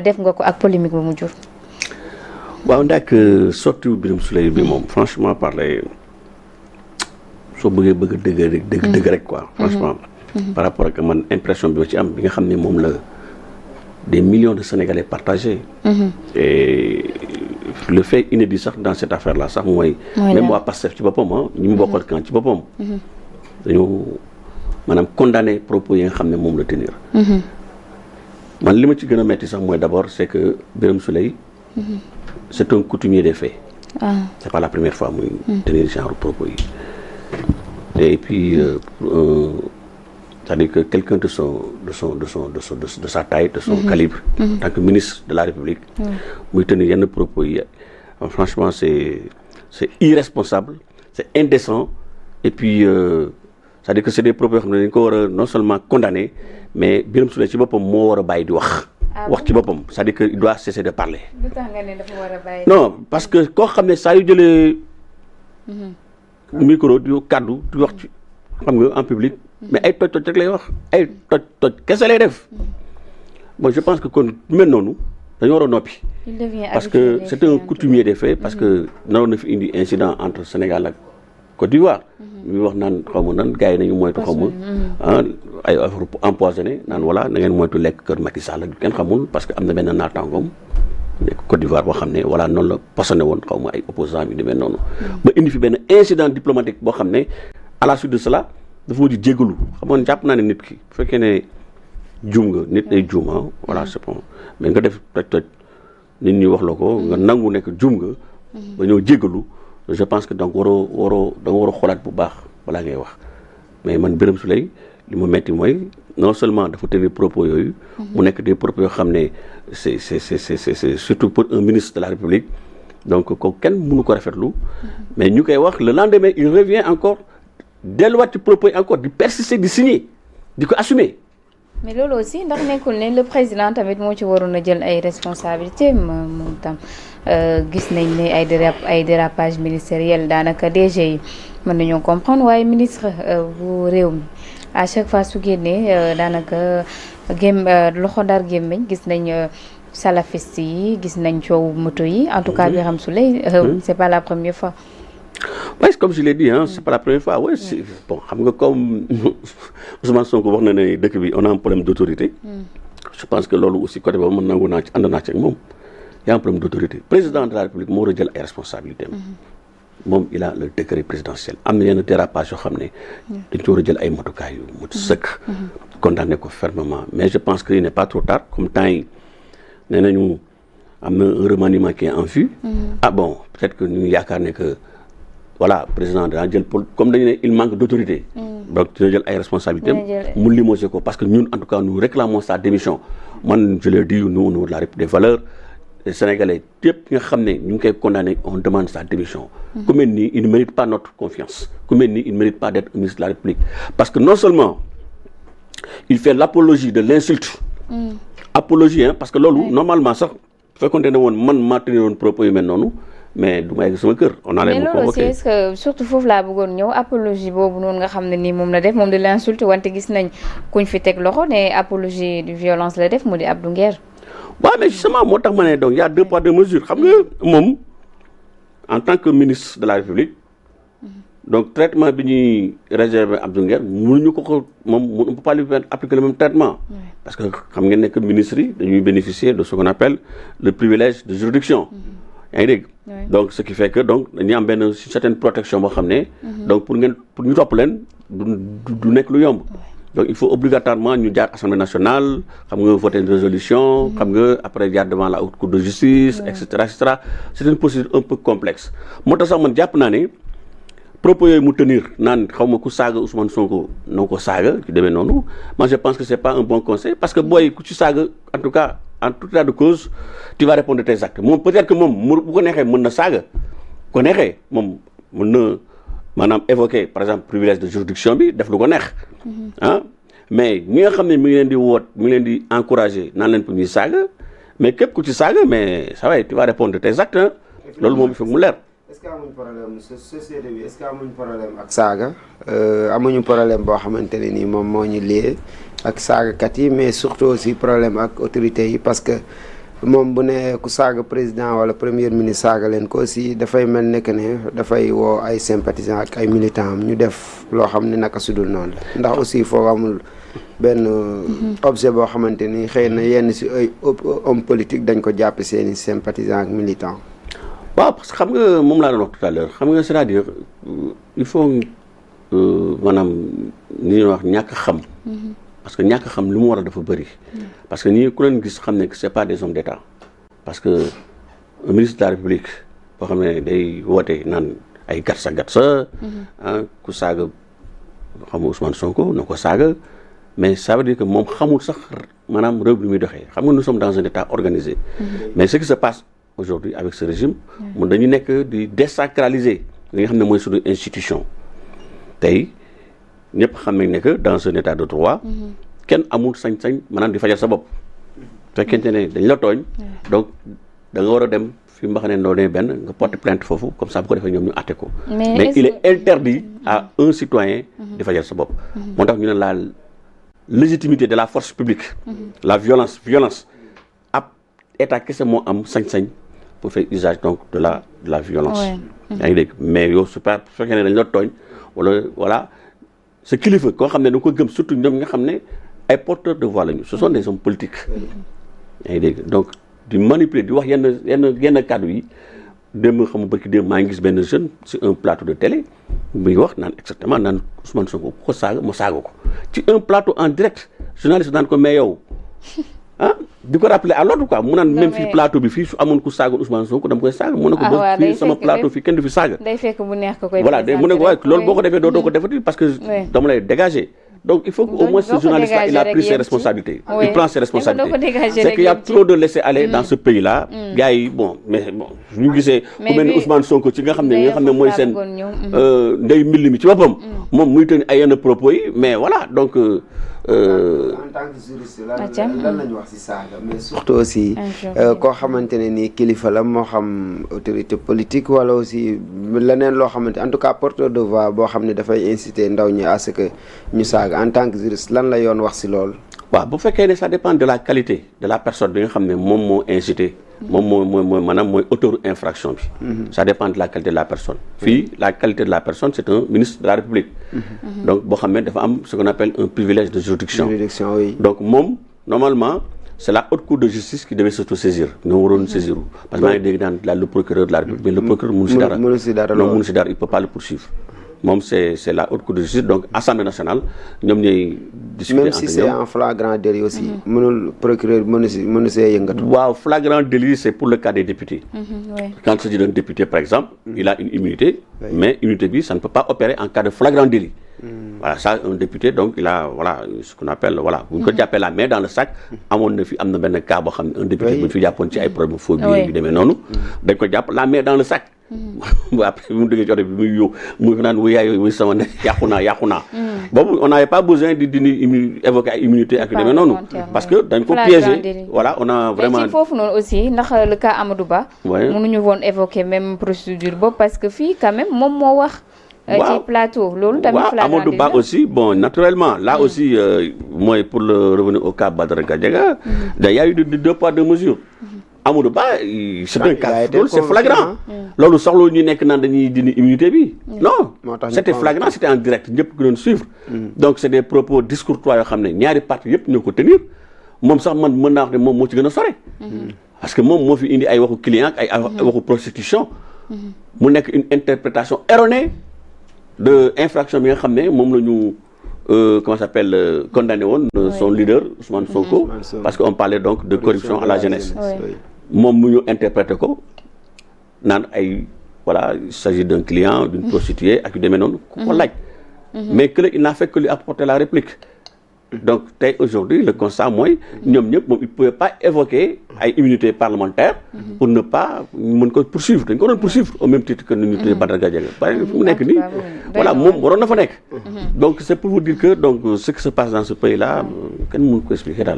def nga ko ak polémique bu mu jur. waaw ndax sorti Birame Souleye bi moom franchement parler soo bëgg dëgg rek quoi franchement par rapport ak man impression bi ma ci am bi nga xam ne moom la des millions de Sénégalais partagés et le fait inédit sax dans cette affaire là sax mooy même waa Pastef ci boppam ñi mu bokkal kan ci boppam dañoo maanaam condamné propos yi nga xam ne moom la tenir man li ma ci gën a metti sax mooy d'abord c'est que Birame Souleye c'est un coutumier des faits. C'est pas la première fois muy tenir genre propos yi et puis c'est-à-dire que quelqu'un de sa taille, de son calibre, en tant que ministre de la République, muy tenir yenn propos yi franchement c'est irresponsable, c'est indécent et puis c'est-à-dire que c'est des propos yoo xam ne dañ ko war a non seulement condamner mais Birame Souleye ci boppam moo war a bàyyi di wax. wax ci boppam c'est-à-dire que il doit cesser de parler. lu tax nga ne dafa war a bàyyi. non parce que koo xam ne saa yu jëlee. micro di kàddu di wax ci xam nga en public. mais ay toj rek lay wax ay toj kese lay def. bon je pense que kon mel noonu dañu war a noppi. il devient parce que c'est un coutumier des faits parce que naroon na fi indi incident entre Sénégal ak Côte d'Ivoire. ñu wax naan xaw ma nan gars yi nañu moytu xaw ma ay affaire empoisonné naan voilà na ngeen moytu lekk kër Macky Sall kenn xamul parce que am na benn naataangoom nekk Côte d'Ivoire boo xam ne voilà noonu la posone woon xaw ma ay opposants yu demee noonu. ba indi fi benn incident diplomatique boo xam ne à la suite de cela dafa mujj jéggalu xam nga jàpp naa ne nit ki bu fekkee ne juum nga nit day juum voilà c'est bon mais nga def toj nit ñi wax la ko nga nangu nekk juum nga. ba ñëw jéggalu. je pense que donc da nga war a xoolaat bu baax balaa ngay wax mais man Birame Souleye li ma metti mooy non seulement dafa tenir propos yooyu mu nekk des propos yoo xam ne c'est surtout pour un ministre de la République donc ko kenn mënu ko rafetlu mais ñu koy wax le lendemain il revient encore delluwaat ci propos yi encore di persister di signer di ko assumer. mais loolu aussi ndax nekkul ne le président tamit moo ci waroon a jël ay responsabilités moom tam gis nañ ne ay dérapage ministériel daanaka DG yi mën nañoo comprendre waaye ministre bu réew mi à chaque fois su génnee daanaka loxo ndar gémmeñ gis nañ salafiste yi gis nañ coow moto yi en tout cas Birame Souleye c'est pas la première fois. Oui, comme je l'ai dit c'est pas la première fois c'est bon xam nga comme Ousmane Sonko wax na ne dëkk bi on a un problème d'autorité. je pense que loolu aussi côté boobu man nangu naa ci ànd naa ci ak moom y a un problème d'autorité président de la République moo war a jël ay responsabilités moom il a le décret présidentiel am na yenn dérapage yoo xam ne dañ ci war a jël ay matukaay yu mu sëkk condamné ko fermement mais je pense que il n'est pas trop tard comme temps yi nee nañu am na un remaniement qui est en vue bon peut-être que ñu yaakaar ne que voilà président dana jël comme dañu ne il manque d'autorité donc dina jël ay responsabilités mu limogé ko parce que ñun en tout cas nous réclamons sa démission man je l'ai dit nous au niveau de la République des valeurs les Sénégalais yëpp nga xam ne ñu ngi koy condamné on demande sa démission ku mel nii il ne mérite pas notre confiance ku mel nii il ne mérite pas d'être ministre de la République parce que non seulement il fait l'apologie de l'insulte apologie parce que loolu normalement sax fekkoonte ne woon man maa tenir woon propos yu mel noonu mais du ma yegg sama kër on allait me convoquer. mais loolu aussi est-ce que surtout foofu laa bëggoon ñëw apologie boobu noonu nga xam ne nii moom la def moom de l'insulte wante gis nañ kuñ fi teg loxo ne apologie de violence la def mu di Abdou Nguer. waaw mais justement moo tax ma ne donc y a deux poids deux mesures xam nga moom en tant que ministre de la République donc traitement bi ñuy réserver Abdou Nguer mënuñu ko moom on ne peut pas lui appliquer le même traitement. parce que xam ngeen ne que ministres yi dañuy bénéficier de ce qu'on appelle le privilège de juridiction. yaa ngi dégg donc ce qui fait que donc dañuy am benn certaine protection boo xam ne donc pour ñu topp leen du nekk lu yomb donc il faut obligatoirement ñu jaar Assemblée nationale xam nga voter une résolution xam nga après jaar devant la haute cour de justice et cetera c'est une procédure un peu complexe moo tax sax man jàpp naa ne propos yooyu mu tenir naan xaw ma ku saaga Ousmane Sonko noo ko saaga ci demee noonu moi je pense que c'est pas un bon conseil parce que booy ku ci saaga en tout cas en tout état de cause tu vas répondre de tes actes moom peut-être que moom bu ko neexee mën na saaga ko neexee moom mën na maanaam évoquer par exemple privilège de juridiction bi def lu ko neex mais ñi nga xam ne mi ngi leen di woot mi ngi leen di encourager naan leen pour ñuy saaga mais képp ku ci saaga mais ça va tu vas répondre de tes actes loolu moom il faut mu leer. est-ce que amuñ problème société bi est-ce que amuñ problème ak saaga amuñu problème boo xamante ne nii moom moo ñu lié ak saagakat yi mais surtout aussi problème ak autorités yi parce que moom bu ne ku saaga président wala premier ministre saaga leen ko aussi dafay mel ne que ne dafay woo ay sympathisants ak ay militants am ñu def loo xam ne naka sudul noonu la ndax aussi foo amul benn objet boo xamante ni xëy na yenn si ay homme politique dañ ko jàppe seeni sympathisants ak militants. waaw parce que xam nga moom laa doon wax tout à l'heure xam nga c'est-à-dire il faut maanaam ni ñuy wax ñàkk xam. parce que ñàkk xam li mu war a dafa bëri. parce que ñii ku leen gis xam ne que c'est pas des hommes d'État. parce que un ministre de la République boo xam ne day woote naan ay gatsa ku saaga xam nga Ousmane Sonko na ko saaga mais ça veut dire que moom xamul sax maanaam réew bi muy doxee xam nga nous sommes dans un État organisé. mais ce qui se passe aujourd'hui avec ce régime. mun dañu nekk di désacraliser li nga xam ne mooy suñu institution tey. ñëpp xam nañ ne que dans un état de droit kenn amul sañ-sañ maanaam di fajal sa bopp fekkente ne dañ la tooñ donc da nga war a dem fi mbax ne ndoo ne benn nga porter plainte foofu comme ça bu ko defee ñoom ñu àtte ko mais il est interdit à un citoyen di fajal sa bopp moo tax ñu ne la légitimité de la force publique la violence ab état kese moo am sañ-sañ pour faire usage donc de la violence yaa ngi dégg mais yow su pas fekkee ne dañ la tooñ wala voilà ce kilifa koo xam ne da ko gëm surtout ñoom nga xam ne ay porteurs de voix lañu ce sont des hommes politiques yaa ngi dégg donc di manipuler di wax yenn kàddu yi démb xam nga barki démb maa ngi gis benn jeune sur un plateau de télé muy wax naan exactement naan Ousmane Sonko ko saaga ma saaga ko ci un plateau en direct journaliste naan ko mais yow di ko rappeler à l'ordre quoi mu naan même fii plateau bi fii su amoon ku saagoon Ousmane Sonko dama koy saaga mu ne ko ba fii sama plateau fii kenn du fi saaga day fekk bu neex ko koy voilà mu ne ko waaye loolu boo ko defee doo ko defati parce que dama lay dégager donc il faut que au moins ce journaliste là il a pris ses responsabilités il prend ses responsabilités c'est qu'il y a trop de laisser aller dans ce pays là gars yi bon ñu gisee ku mel ni Ousmane Sonko ci nga xam ne mooy seen ndey mbill mi ci boppam moom muy tën ay yenn propos yi mais voilà donc en tant que juriste lan lañu wax ci saaga mais surtout aussi koo xamante ne nii kilifa la moo xam autorité politique wala aussi leneen loo xamante en tout cas porteur de voix boo xam ne dafay inciter ndaw ñi à ce que ñu saaga en tant que juriste lan la yoon wax ci loolu. waaw bu fekkee ne ça dépend de la qualité de la personne bi nga xam ne moom moo incité moom mooy maanaam mooy auteur infraction bi ça dépend de la qualité de la personne fii la qualité de la personne c'est un ministre de la République donc boo xam ne dafa am ce qu'on appelle un privilège de juridiction oui. donc moom normalement c'est la haute cour de justice qui devait s'autosaisir ñoo waroon saisir parce que maa ngi dégg naan le procureur de la République mais le procureur mënu si dara il peut pas le poursuivre moom c'est la haute cour de justice donc assemblée nationale ñoom ñooy discuter même si c'est en flagrant délit aussi mënul procureur mënu see yëngatu. waaw flagrant délit c'est pour le cas des députés quand il s'agit d'un député par exemple il a une immunité mais immunité bi ça ne peut pas opérer en cas de flagrant délit voilà ça un député donc il a voilà ce qu'on appelle voilà bu ñu ko jàppee la main dans le sac amoon na fi am na benn cas boo xam ne un député bu ñu fi jàppoon ci ay problème phobie yu demee noonu dañ ko jàpp la main dans le sac après bi mu déggee ci oto bi muy naan wuyaay wuy sama ne yàqu naa boobu on n'avait pas besoin di évoquer ay immunité ak yu demee noonu parce que dañ ko piéger voilà on a vraiment mais ci foofu noonu aussi ndax le cas Amadou Ba mënuñu woon évoquer même procédure boobu parce que fii quand même moom moo wax ci plateau loolu tamit Amadou Ba aussi bon naturellement là aussi mooy pour le revenir au cas Badara Gadiaga il y a eu deux poids deux mesures Amadou Ba c'est un cas loolu c'est flagrant loolu soxla ñu nekk naan dañuy dindi immunité bi non c'était flagrant c'était en direct ñëpp ko doon suivre donc c'est des propos discourtois yoo xam ne ñaari parties yëpp ñoo ko tenir moom sax man mën naa wax ne moom moo ci gën a sore parce que moom moo fi indi ay waxu client ak ay waxu prostitution mu nekk une interprétation erronée de infraction bi nga xam ne moom la ñu comment ça s'appelle condamné woon son leader Ousmane Sonko parce que on parlait donc de corruption à la jeunesse moom mu ñu interprété ko naan ay voilà il s'agit d'un client d'une prostituée ak yu demee noonu ku ko laaj mais que il n'a fait que lui apporter la réplique donc tey aujourd'hui le constat mooy ñoom ñëpp moom il pouvait pas évoquer ay immunité parlementaire pour ne pas mën ko poursuivre dañ ko doon poursuivre au même titre que l'immunité Badara Gadiaga bari fu mu nekk nii voilà moom waroon na fa nekk donc c'est pour vous dire que donc ce qui se passe dans ce pays là kenn mënu ko expliquer daal